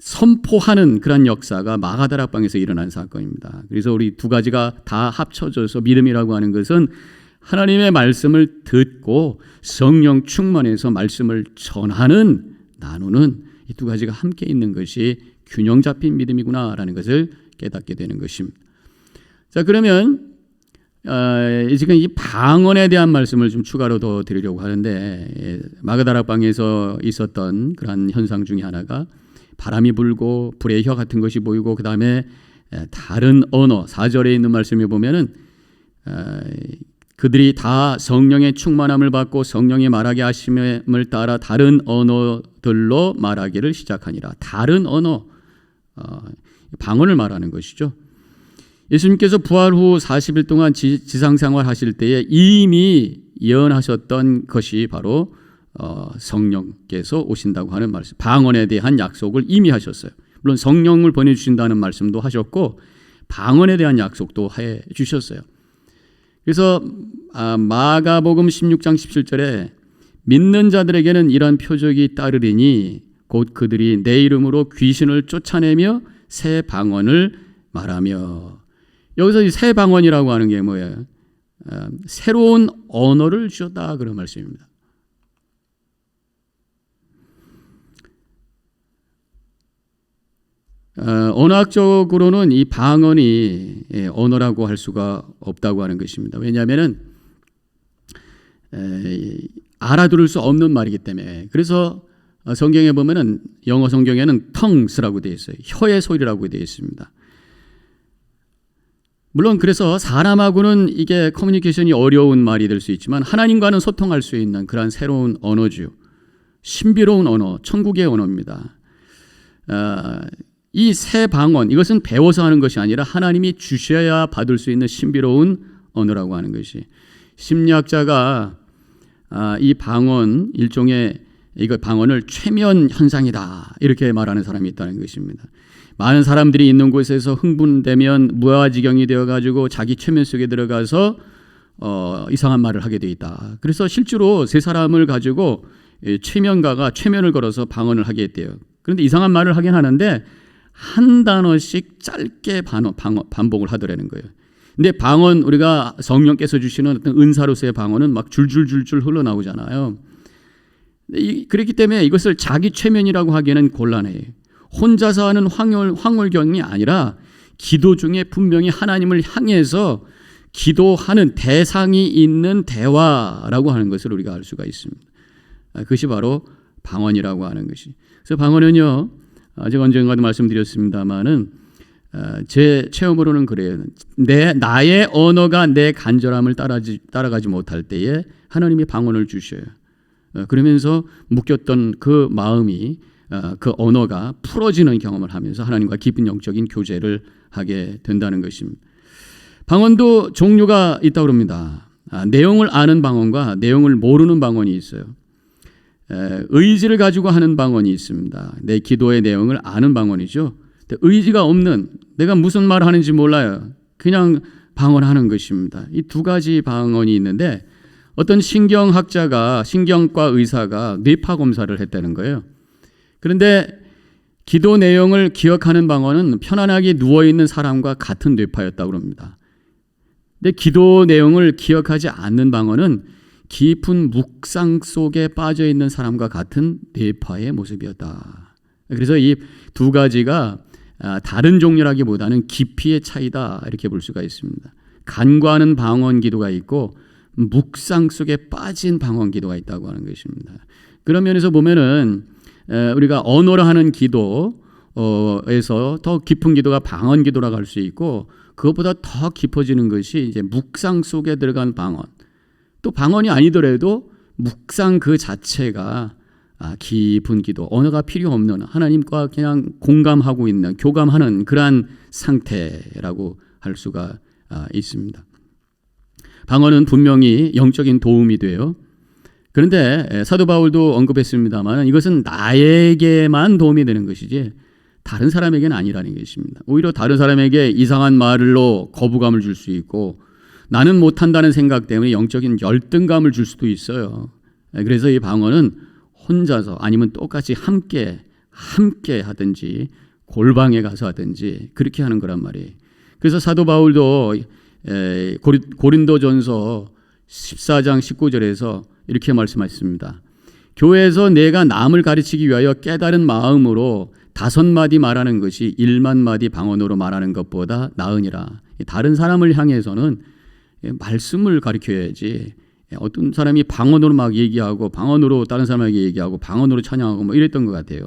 선포하는 그런 역사가 마가다락방에서 일어난 사건입니다. 그래서 우리 두 가지가 다 합쳐져서 믿음이라고 하는 것은 하나님의 말씀을 듣고 성령 충만해서 말씀을 전하는, 나누는 이 두 가지가 함께 있는 것이 균형 잡힌 믿음이구나라는 것을 깨닫게 되는 것입니다. 자, 그러면 지금 이 방언에 대한 말씀을 좀 추가로 더 드리려고 하는데, 마가다락방에서 있었던 그런 현상 중에 하나가 바람이 불고 불의 혀 같은 것이 보이고, 그 다음에 다른 언어, 4절에 있는 말씀에 보면은 그들이 다 성령의 충만함을 받고 성령이 말하게 하심을 따라 다른 언어들로 말하기를 시작하니라. 다른 언어, 방언을 말하는 것이죠. 예수님께서 부활 후 40일 동안 지상생활 하실 때에 이미 예언하셨던 것이 바로 성령께서 오신다고 하는 말씀, 방언에 대한 약속을 이미 하셨어요. 물론 성령을 보내주신다는 말씀도 하셨고 방언에 대한 약속도 해 주셨어요. 그래서 마가복음 16장 17절에 믿는 자들에게는 이러한 표적이 따르리니 곧 그들이 내 이름으로 귀신을 쫓아내며 새 방언을 말하며. 여기서 이 새 방언이라고 하는 게 뭐예요? 새로운 언어를 주셨다 그런 말씀입니다. 언어학적으로는 이 방언이 언어라고 할 수가 없다고 하는 것입니다. 왜냐하면은 알아들을 수 없는 말이기 때문에. 그래서 성경에 보면은 영어 성경에는 tongues라고 되어 있어요. 혀의 소리라고 되어 있습니다. 물론 그래서 사람하고는 이게 커뮤니케이션이 어려운 말이 될 수 있지만 하나님과는 소통할 수 있는 그러한 새로운 언어죠. 신비로운 언어, 천국의 언어입니다. 이 새 방언, 이것은 배워서 하는 것이 아니라 하나님이 주셔야 받을 수 있는 신비로운 언어라고 하는 것이. 심리학자가 이 방언, 일종의 이거 방언을 최면 현상이다 이렇게 말하는 사람이 있다는 것입니다. 많은 사람들이 있는 곳에서 흥분되면 무아지경이 되어가지고 자기 최면 속에 들어가서 이상한 말을 하게 돼 있다. 그래서 실제로 세 사람을 가지고 최면가가 최면을 걸어서 방언을 하게 했대요. 그런데 이상한 말을 하긴 하는데 한 단어씩 짧게 반복을 하더라는 거예요. 근데 방언, 우리가 성령께서 주시는 어떤 은사로서의 방언은 막 줄줄줄줄 흘러나오잖아요. 그렇기 때문에 이것을 자기 최면이라고 하기에는 곤란해요. 혼자서 하는 황홀경이 아니라 기도 중에 분명히 하나님을 향해서 기도하는 대상이 있는 대화라고 하는 것을 우리가 알 수가 있습니다. 그것이 바로 방언이라고 하는 것이. 그래서 방언은요, 제가 언젠가도 말씀드렸습니다마는 제 체험으로는 그래요. 나의 언어가 내 간절함을 따라가지 못할 때에 하나님이 방언을 주셔요. 그러면서 묶였던 그 마음이, 그 언어가 풀어지는 경험을 하면서 하나님과 깊은 영적인 교제를 하게 된다는 것입니다. 방언도 종류가 있다고 합니다. 내용을 아는 방언과 내용을 모르는 방언이 있어요. 의지를 가지고 하는 방언이 있습니다. 내 기도의 내용을 아는 방언이죠. 의지가 없는, 내가 무슨 말을 하는지 몰라요. 그냥 방언하는 것입니다. 이 두 가지 방언이 있는데 어떤 신경학자가, 신경과 의사가 뇌파 검사를 했다는 거예요. 그런데 기도 내용을 기억하는 방언은 편안하게 누워있는 사람과 같은 뇌파였다고 합니다. 근데 기도 내용을 기억하지 않는 방언은 깊은 묵상 속에 빠져있는 사람과 같은 뇌파의 모습이었다. 그래서 이 두 가지가 다른 종류라기보다는 깊이의 차이다 이렇게 볼 수가 있습니다. 간과하는 방언 기도가 있고 묵상 속에 빠진 방언 기도가 있다고 하는 것입니다. 그런 면에서 보면은 우리가 언어로 하는 기도에서 더 깊은 기도가 방언 기도라고 할 수 있고, 그것보다 더 깊어지는 것이 이제 묵상 속에 들어간 방언. 또 방언이 아니더라도 묵상 그 자체가 깊은 기도, 언어가 필요 없는 하나님과 그냥 공감하고 있는, 교감하는 그러한 상태라고 할 수가 있습니다. 방언은 분명히 영적인 도움이 돼요. 그런데 사도 바울도 언급했습니다만 이것은 나에게만 도움이 되는 것이지 다른 사람에게는 아니라는 것입니다. 오히려 다른 사람에게 이상한 말로 거부감을 줄 수 있고 나는 못한다는 생각 때문에 영적인 열등감을 줄 수도 있어요. 그래서 이 방언은 혼자서 아니면 똑같이 함께 하든지 골방에 가서 하든지 그렇게 하는 거란 말이에요. 그래서 사도 바울도 고린도전서 14장 19절에서 이렇게 말씀하셨습니다. 교회에서 내가 남을 가르치기 위하여 깨달은 마음으로 5마디 말하는 것이 10,000마디 방언으로 말하는 것보다 나으니라. 다른 사람을 향해서는 말씀을 가르쳐야지, 어떤 사람이 방언으로 막 얘기하고 방언으로 다른 사람에게 얘기하고 방언으로 찬양하고 뭐 이랬던 것 같아요.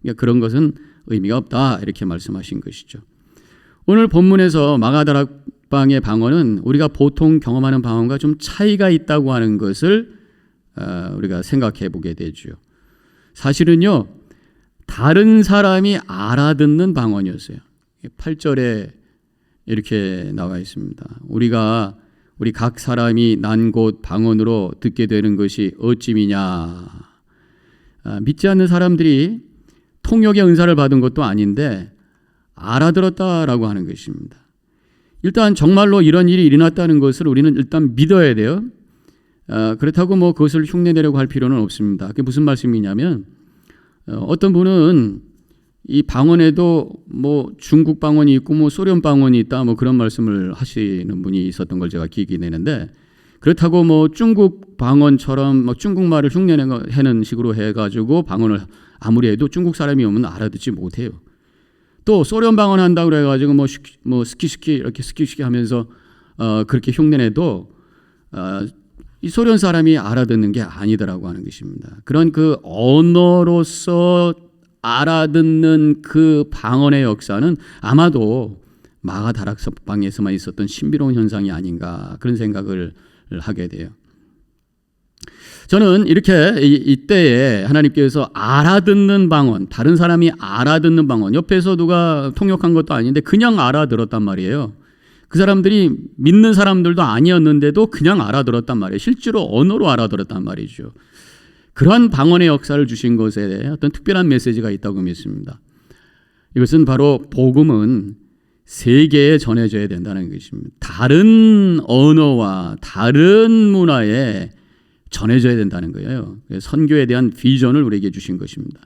그러니까 그런 것은 의미가 없다 이렇게 말씀하신 것이죠. 오늘 본문에서 마가다락방의 방언은 우리가 보통 경험하는 방언과 좀 차이가 있다고 하는 것을 우리가 생각해 보게 되죠. 사실은요, 다른 사람이 알아듣는 방언이었어요. 8절에 이렇게 나와 있습니다. 우리 각 사람이 난 곳 방언으로 듣게 되는 것이 어찌미냐. 믿지 않는 사람들이 통역의 은사를 받은 것도 아닌데 알아들었다라고 하는 것입니다. 일단 정말로 이런 일이 일어났다는 것을 우리는 일단 믿어야 돼요. 그렇다고 뭐 그것을 흉내내려고 할 필요는 없습니다. 그게 무슨 말씀이냐면 어떤 분은 이 방언에도 뭐 중국 방언이 있고 뭐 소련 방언이 있다 뭐 그런 말씀을 하시는 분이 있었던 걸 제가 기억이 내는데, 그렇다고 뭐 중국 방언처럼 막 중국말을 흉내내는 식으로 해가지고 방언을 아무리 해도 중국 사람이 오면 알아듣지 못해요. 또 소련 방언한다고 그래가지고 뭐 스키스키 이렇게 스키스키 하면서 그렇게 흉내내도 이 소련 사람이 알아듣는 게 아니더라고 하는 것입니다. 그런 그 언어로서 알아듣는 그 방언의 역사는 아마도 마가 다락방에서만 있었던 신비로운 현상이 아닌가 그런 생각을 하게 돼요. 저는 이렇게 이때에 하나님께서 알아듣는 방언, 다른 사람이 알아듣는 방언, 옆에서 누가 통역한 것도 아닌데 그냥 알아들었단 말이에요. 그 사람들이 믿는 사람들도 아니었는데도 그냥 알아들었단 말이에요. 실제로 언어로 알아들었단 말이죠. 그러한 방언의 역사를 주신 것에 대해 어떤 특별한 메시지가 있다고 믿습니다. 이것은 바로 복음은 세계에 전해져야 된다는 것입니다. 다른 언어와 다른 문화에 전해져야 된다는 거예요. 선교에 대한 비전을 우리에게 주신 것입니다.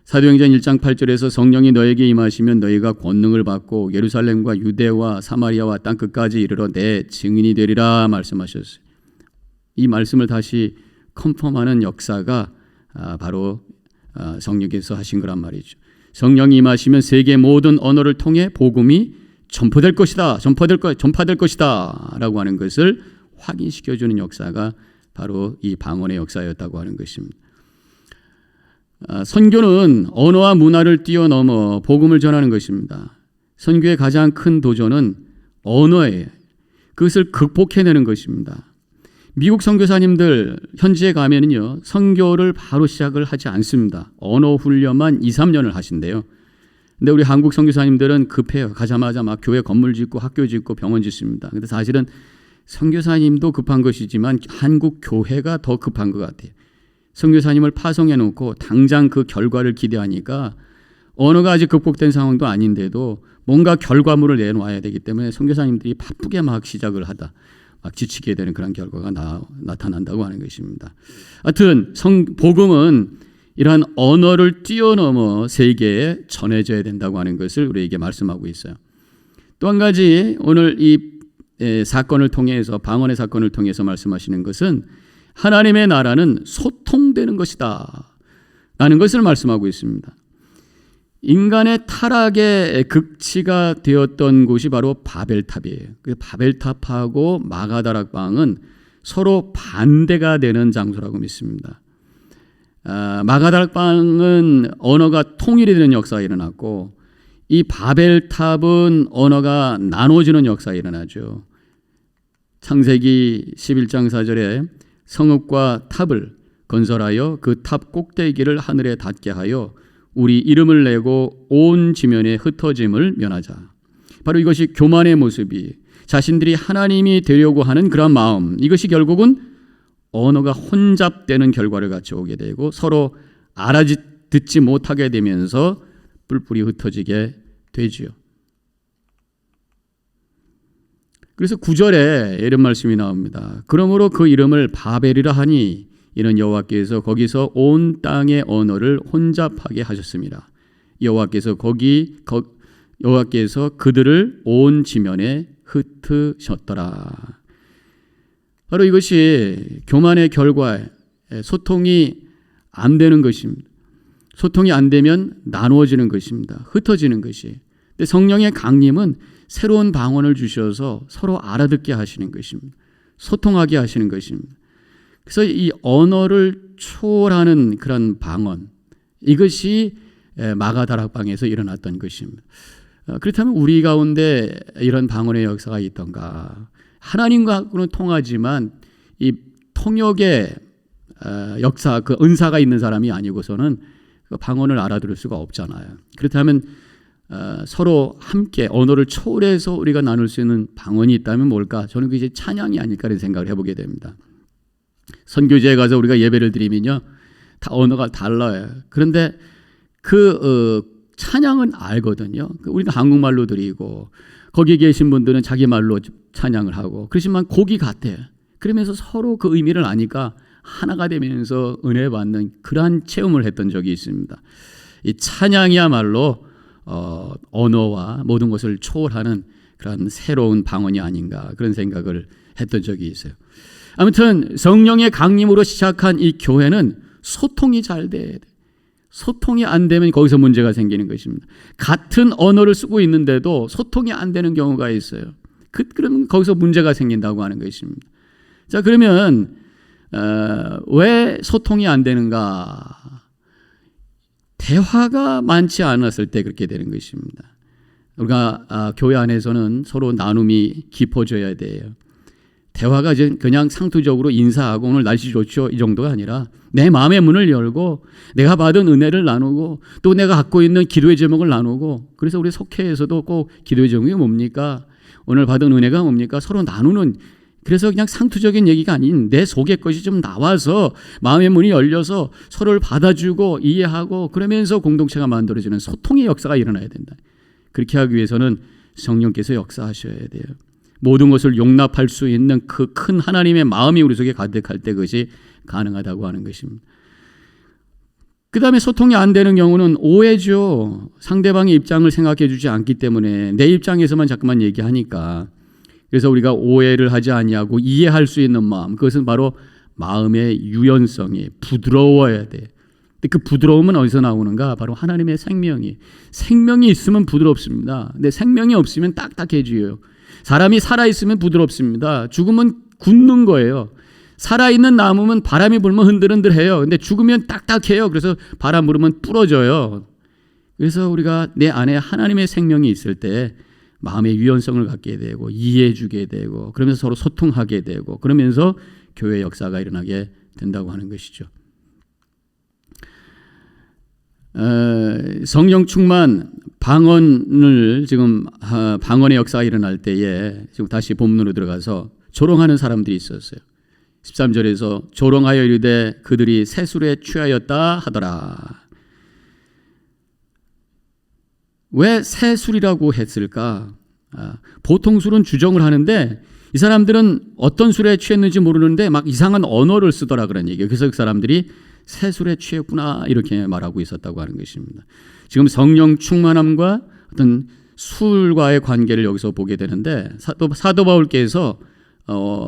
사도행전 1장 8절에서 성령이 너에게 임하시면 너희가 권능을 받고 예루살렘과 유대와 사마리아와 땅끝까지 이르러 내 증인이 되리라 말씀하셨어요. 이 말씀을 다시 컨펌하는 역사가 바로 성령께서 하신 거란 말이죠. 성령이 임하시면 세계 모든 언어를 통해 복음이 전파될 것이다. 전파될 것이다. 라고 하는 것을 확인시켜주는 역사가 바로 이 방언의 역사였다고 하는 것입니다. 선교는 언어와 문화를 뛰어넘어 복음을 전하는 것입니다. 선교의 가장 큰 도전은 언어예요. 그것을 극복해내는 것입니다. 미국 선교사님들 현지에 가면은요, 선교를 바로 시작을 하지 않습니다. 언어 훈련만 2, 3년을 하신대요. 근데 우리 한국 선교사님들은 급해요. 가자마자 막 교회 건물 짓고 학교 짓고 병원 짓습니다. 근데 사실은 선교사님도 급한 것이지만 한국 교회가 더 급한 것 같아요. 선교사님을 파송해 놓고 당장 그 결과를 기대하니까 언어가 아직 극복된 상황도 아닌데도 뭔가 결과물을 내놓아야 되기 때문에 선교사님들이 바쁘게 막 시작을 하다 막 지치게 되는 그런 결과가 나타난다고 하는 것입니다. 하여튼 복음은 이러한 언어를 뛰어넘어 세계에 전해져야 된다고 하는 것을 우리에게 말씀하고 있어요. 또 한 가지 오늘 이 사건을 통해서 방언의 사건을 통해서 말씀하시는 것은 하나님의 나라는 소통되는 것이다 라는 것을 말씀하고 있습니다. 인간의 타락의 극치가 되었던 곳이 바로 바벨탑이에요. 바벨탑하고 마가다락방은 서로 반대가 되는 장소라고 믿습니다. 마가다락방은 언어가 통일이 되는 역사가 일어났고 이 바벨탑은 언어가 나눠지는 역사가 일어나죠. 창세기 11장 4절에 성읍과 탑을 건설하여 그 탑 꼭대기를 하늘에 닿게 하여 우리 이름을 내고 온 지면에 흩어짐을 면하자. 바로 이것이 교만의 모습이 자신들이 하나님이 되려고 하는 그런 마음, 이것이 결국은 언어가 혼잡되는 결과를 가져오게 되고 서로 알아듣지 못하게 되면서 뿔뿔이 흩어지게 되지요. 그래서 9절에 이런 말씀이 나옵니다. 그러므로 그 이름을 바벨이라 하니 이는 여호와께서 거기서 온 땅의 언어를 혼잡하게 하셨습니다. 여호와께서 그들을 온 지면에 흩으셨더라. 바로 이것이 교만의 결과에 소통이 안 되는 것입니다. 소통이 안 되면 나누어지는 것입니다. 흩어지는 것이. 근데 성령의 강림은 새로운 방언을 주셔서 서로 알아듣게 하시는 것입니다. 소통하게 하시는 것입니다. 그래서 이 언어를 초월하는 그런 방언, 이것이 마가다락방에서 일어났던 것입니다. 그렇다면 우리 가운데 이런 방언의 역사가 있던가? 하나님과는 통하지만 이 통역의 역사, 그 은사가 있는 사람이 아니고서는 그 방언을 알아들을 수가 없잖아요. 그렇다면 서로 함께 언어를 초월해서 우리가 나눌 수 있는 방언이 있다면 뭘까? 저는 그게 찬양이 아닐까 하는 생각을 해보게 됩니다. 선교지에 가서 우리가 예배를 드리면요, 다 언어가 달라요. 그런데 그 찬양은 알거든요. 우리는 한국말로 드리고 거기에 계신 분들은 자기 말로 찬양을 하고 그렇지만 곡이 같아요. 그러면서 서로 그 의미를 아니까 하나가 되면서 은혜 받는 그러한 체험을 했던 적이 있습니다. 이 찬양이야말로 언어와 모든 것을 초월하는 그런 새로운 방언이 아닌가 그런 생각을 했던 적이 있어요. 아무튼 성령의 강림으로 시작한 이 교회는 소통이 잘 돼야 돼. 소통이 안 되면 거기서 문제가 생기는 것입니다. 같은 언어를 쓰고 있는데도 소통이 안 되는 경우가 있어요. 그러면 거기서 문제가 생긴다고 하는 것입니다. 자, 그러면 왜 소통이 안 되는가? 대화가 많지 않았을 때 그렇게 되는 것입니다. 우리가 교회 안에서는 서로 나눔이 깊어져야 돼요. 대화가 그냥 상투적으로 인사하고 오늘 날씨 좋죠 이 정도가 아니라 내 마음의 문을 열고 내가 받은 은혜를 나누고 또 내가 갖고 있는 기도의 제목을 나누고, 그래서 우리 속회에서도 꼭 기도의 제목이 뭡니까? 오늘 받은 은혜가 뭡니까? 서로 나누는, 그래서 그냥 상투적인 얘기가 아닌 내 속의 것이 좀 나와서 마음의 문이 열려서 서로를 받아주고 이해하고 그러면서 공동체가 만들어지는 소통의 역사가 일어나야 된다. 그렇게 하기 위해서는 성령께서 역사하셔야 돼요. 모든 것을 용납할 수 있는 그 큰 하나님의 마음이 우리 속에 가득할 때 그것이 가능하다고 하는 것입니다. 그 다음에 소통이 안 되는 경우는 오해죠. 상대방의 입장을 생각해 주지 않기 때문에 내 입장에서만 자꾸만 얘기하니까. 그래서 우리가 오해를 하지 아니하고 이해할 수 있는 마음, 그것은 바로 마음의 유연성이 부드러워야 돼. 근데 그 부드러움은 어디서 나오는가? 바로 하나님의 생명이 있으면 부드럽습니다. 근데 생명이 없으면 딱딱해져요. 사람이 살아있으면 부드럽습니다. 죽으면 굳는 거예요. 살아있는 나무는 바람이 불면 흔들흔들해요. 근데 죽으면 딱딱해요. 그래서 바람 불으면 부러져요. 그래서 우리가 내 안에 하나님의 생명이 있을 때 마음의 유연성을 갖게 되고 이해해 주게 되고 그러면서 서로 소통하게 되고 그러면서 교회 역사가 일어나게 된다고 하는 것이죠. 성령 충만, 방언을 지금 방언의 역사가 일어날 때에 지금 다시 본문으로 들어가서 조롱하는 사람들이 있었어요. 13절에서 조롱하여 이르되 그들이 새 술에 취하였다 하더라. 왜 새 술이라고 했을까? 보통 술은 주정을 하는데 이 사람들은 어떤 술에 취했는지 모르는데 막 이상한 언어를 쓰더라 그런 얘기예요. 그래서 그 사람들이 새 술에 취했구나 이렇게 말하고 있었다고 하는 것입니다. 지금 성령 충만함과 어떤 술과의 관계를 여기서 보게 되는데 사도 바울께서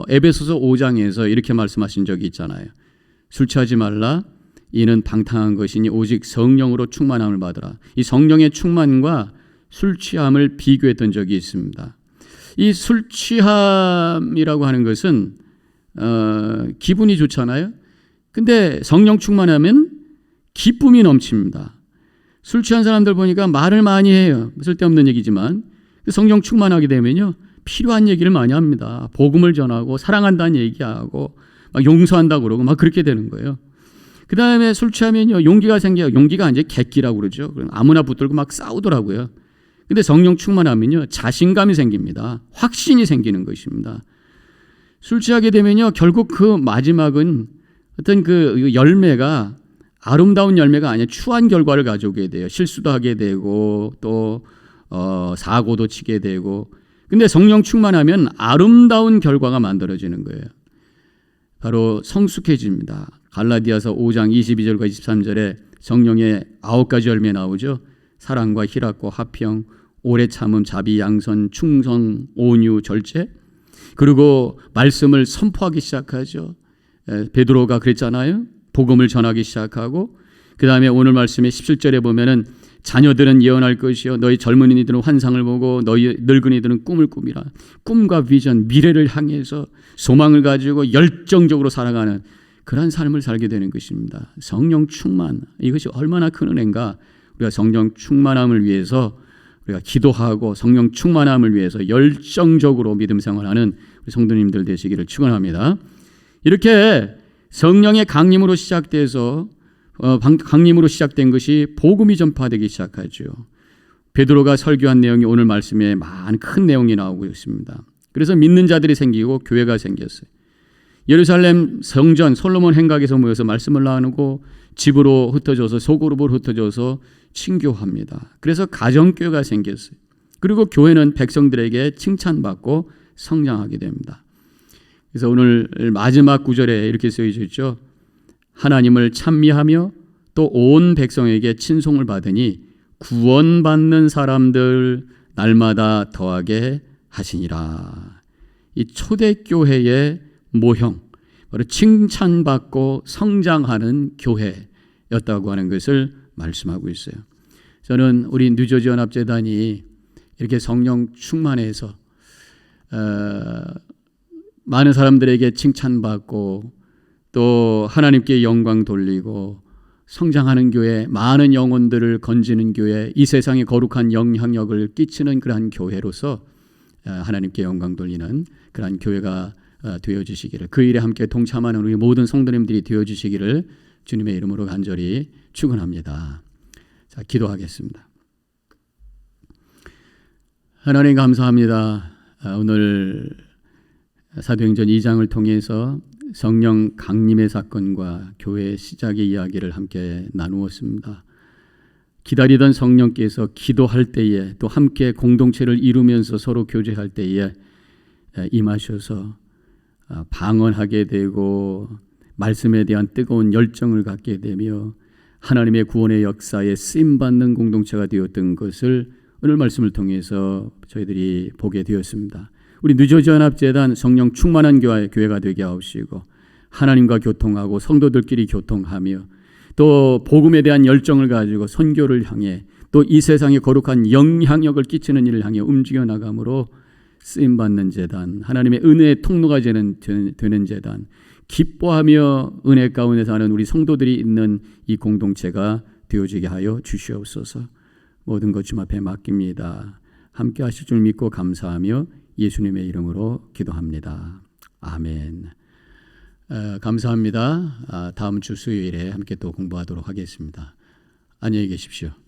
에베소서 5장에서 이렇게 말씀하신 적이 있잖아요. 술 취하지 말라. 이는 방탕한 것이니 오직 성령으로 충만함을 받으라. 이 성령의 충만과 술 취함을 비교했던 적이 있습니다. 이 술 취함이라고 하는 것은 기분이 좋잖아요. 근데 성령 충만하면 기쁨이 넘칩니다. 술 취한 사람들 보니까 말을 많이 해요. 쓸데없는 얘기지만 성령 충만하게 되면요 필요한 얘기를 많이 합니다. 복음을 전하고 사랑한다는 얘기하고 막 용서한다고 그러고 막 그렇게 되는 거예요. 그 다음에 술 취하면요 용기가 생겨요. 용기가 이제 객기라고 그러죠. 아무나 붙들고 막 싸우더라고요. 근데 성령 충만하면요 자신감이 생깁니다. 확신이 생기는 것입니다. 술 취하게 되면요 결국 그 마지막은 어떤 그 열매가 아름다운 열매가 아니라 추한 결과를 가져오게 돼요. 실수도 하게 되고 또 사고도 치게 되고. 근데 성령 충만하면 아름다운 결과가 만들어지는 거예요. 바로 성숙해집니다. 갈라디아서 5장 22절과 23절에 성령의 9가지 열매 나오죠. 사랑과 희락과 화평, 오래 참음, 자비, 양선, 충성, 온유, 절제. 그리고 말씀을 선포하기 시작하죠. 베드로가 그랬잖아요. 복음을 전하기 시작하고 그 다음에 오늘 말씀의 17절에 보면은 자녀들은 예언할 것이요 너희 젊은이들은 환상을 보고 너희 늙은이들은 꿈을 꾸미라. 꿈과 비전, 미래를 향해서 소망을 가지고 열정적으로 살아가는 그런 삶을 살게 되는 것입니다. 성령 충만, 이것이 얼마나 큰 은혜인가. 우리가 성령 충만함을 위해서 우리가 기도하고 성령 충만함을 위해서 열정적으로 믿음 생활하는 우리 성도님들 되시기를 축원합니다. 이렇게 성령의 강림으로 시작돼서 강림으로 시작된 것이 복음이 전파되기 시작하죠. 베드로가 설교한 내용이 오늘 말씀에 많은 큰 내용이 나오고 있습니다. 그래서 믿는 자들이 생기고 교회가 생겼어요. 예루살렘 성전 솔로몬 행각에서 모여서 말씀을 나누고 집으로 흩어져서 소그룹으로 흩어져서 친교합니다. 그래서 가정교회가 생겼어요. 그리고 교회는 백성들에게 칭찬받고 성장하게 됩니다. 그래서 오늘 마지막 구절에 이렇게 쓰여져 있죠. 하나님을 찬미하며 또 온 백성에게 친송을 받으니 구원받는 사람들 날마다 더하게 하시니라. 이 초대교회의 모형, 바로 칭찬받고 성장하는 교회였다고 하는 것을 말씀하고 있어요. 저는 우리 뉴저지 연합재단이 이렇게 성령 충만해서 많은 사람들에게 칭찬받고 또 하나님께 영광 돌리고 성장하는 교회, 많은 영혼들을 건지는 교회, 이 세상에 거룩한 영향력을 끼치는 그러한 교회로서 하나님께 영광 돌리는 그러한 교회가 되어주시기를, 그 일에 함께 동참하는 우리 모든 성도님들이 되어주시기를 주님의 이름으로 간절히 축원합니다. 자, 기도하겠습니다. 하나님 감사합니다. 오늘 사도행전 2장을 통해서 성령 강림의 사건과 교회의 시작의 이야기를 함께 나누었습니다. 기다리던 성령께서 기도할 때에 또 함께 공동체를 이루면서 서로 교제할 때에 임하셔서 방언하게 되고 말씀에 대한 뜨거운 열정을 갖게 되며 하나님의 구원의 역사에 쓰임받는 공동체가 되었던 것을 오늘 말씀을 통해서 저희들이 보게 되었습니다. 우리 뉴저지 연합재단 성령 충만한 교회가 되게 하옵시고 하나님과 교통하고 성도들끼리 교통하며 또 복음에 대한 열정을 가지고 선교를 향해 또 이 세상에 거룩한 영향력을 끼치는 일을 향해 움직여 나감으로 쓰임받는 재단, 하나님의 은혜의 통로가 되는 재단, 기뻐하며 은혜 가운데 사는 우리 성도들이 있는 이 공동체가 되어지게 하여 주시옵소서. 모든 것 주 앞에 맡깁니다. 함께 하실 줄 믿고 감사하며 예수님의 이름으로 기도합니다. 아멘. 감사합니다. 다음 주 수요일에 함께 또 공부하도록 하겠습니다. 안녕히 계십시오.